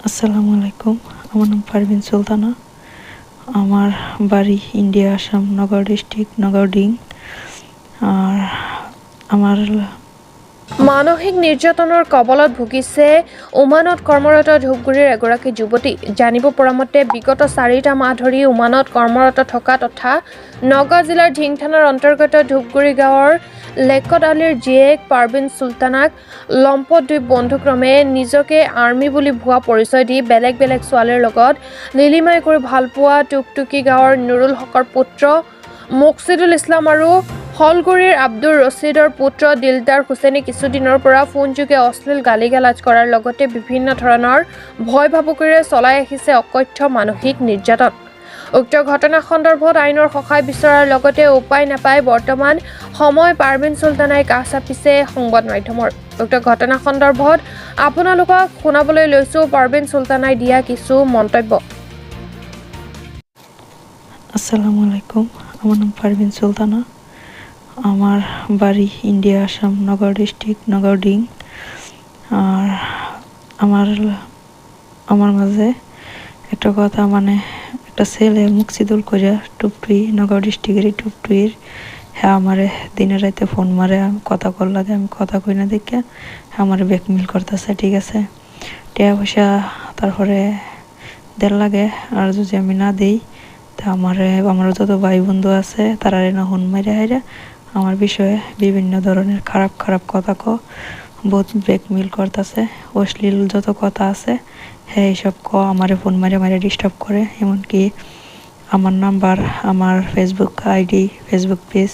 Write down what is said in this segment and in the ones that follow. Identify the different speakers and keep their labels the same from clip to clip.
Speaker 1: আসসালামু আলাইকুম। আমার নাম পারভিন সুলতানা। আমার বাড়ি ইন্ডিয়া, আসাম, নগাঁও ডিস্ট্রিক্ট, নগাঁও ডিং। আর আমার
Speaker 2: মানসিক নিৰ্যাতনৰ কবলত ভুগিছে ওমানত কৰ্মৰত ধূপগুৰিৰ এগৰাকী যুৱতী। জানিব পৰা মতে বিগত 4টা মাহ ধৰি ওমানত কৰ্মৰত থকা তথা নগাঁও জিলাৰ ঢিং থানাৰ অন্তৰ্গত ধূপগুৰি গাঁৱৰ লেকত আলীৰ জীয়েক পাৰভিন সুলতানাক লম্পট দুই বন্ধুক্ৰমে নিজকে আৰ্মি বুলি ভুৱা পৰিচয় দি বেলেগ বেলেগ ছোৱালীৰ লগত লিলিমাই কৰি ভালপোৱা টুকটুকি গাঁৱৰ নুৰুল হকৰ পুত্ৰ মকছিদুল ইছলাম আৰু হলগুৰিৰ আব্দুৰ ৰছিদৰ পুত্ৰ দিলদাৰ হুছেইনে কিছুদিনৰ পৰা ফোনযোগে অশ্লীল গালি-গালাজ কৰাৰ লগতে বিভিন্ন ধৰণৰ ভয় ভাবুকিৰে চলাই আহিছে অকথ্য মানসিক নিৰ্যাতন। উক্ত ঘটনা সন্দৰ্ভত আইনৰ সহায় বিচৰাৰ লগতে উপায় নাপাই বৰ্তমান সময় পাৰভিন সুলতানাই কাষ চাপিছে সংবাদ মাধ্যমৰ। উক্ত ঘটনা সন্দৰ্ভত আপোনালোকক শুনাবলৈ লৈছো পাৰভিন সুলতানাই দিয়া কিছু মন্তব্য।
Speaker 1: আসসালামু আলাইকুম। আমার নাম পারভিন সুলতানা। আমার বাড়ি ইন্ডিয়া, আসাম, নগাঁও ডিস্ট্রিক্ট, নগাঁও ডিং। আর আমার মাঝে একটা কথা, একটা ছেলে মকছিদুল কইরা টুপটুই, নগাঁও ডিস্ট্রিক্টের টুপটুইর, হ্যাঁ আমারে দিনে রাতে ফোন মারে, আমি কথা কল লাগে, আমি কথা কই না দেখে আমারে ব্যাকমেল করতেছে। ঠিক আছে, টাকা পয়সা তারপরে দেড় লাগে, আর যদি আমি না দিই তা আমার যত ভাই বন্ধু আছে তারা না হন মাইরা হাইরা আমার বিষয়ে বিভিন্ন ধরনের খারাপ খারাপ কথা বহুত ব্ল্যাকমেল করতেছে। অশ্লীল যত কথা আছে হ্যাঁ এইসব আমারে ফোন মারে মারে ডিস্টার্ব করে। এমনকি আমার নাম্বার, আমার ফেসবুক আইডি, ফেসবুক পেজ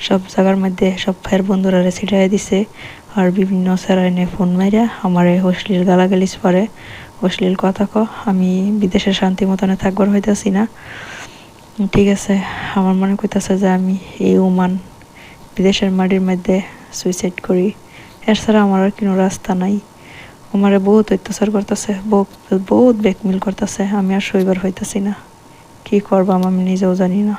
Speaker 1: সব জায়গার মধ্যে সব ভাইয়ের বন্ধুরা ছিটাই দিছে। আর বিভিন্ন স্যারাইনে ফোন মাইরা আমারে অশ্লীল গালাগালিজ করে, অশ্লীল কথা আমি বিদেশে শান্তি মতনে থাকবার হইতেছি না। ঠিক আছে, আমার মনে করতেছে যে আমি এই ওমান বিদেশের মাটির মধ্যে সুইসাইড করি, এর ছাড়া আমার আর কোনো রাস্তা নাই। আমারে বহুত অত্যাচার করতেছে, বহুত ব্ল্যাকমেল করতেছে, আমি আর সইবার হইতেছি না। কি করবাম আমি নিজেও জানি না।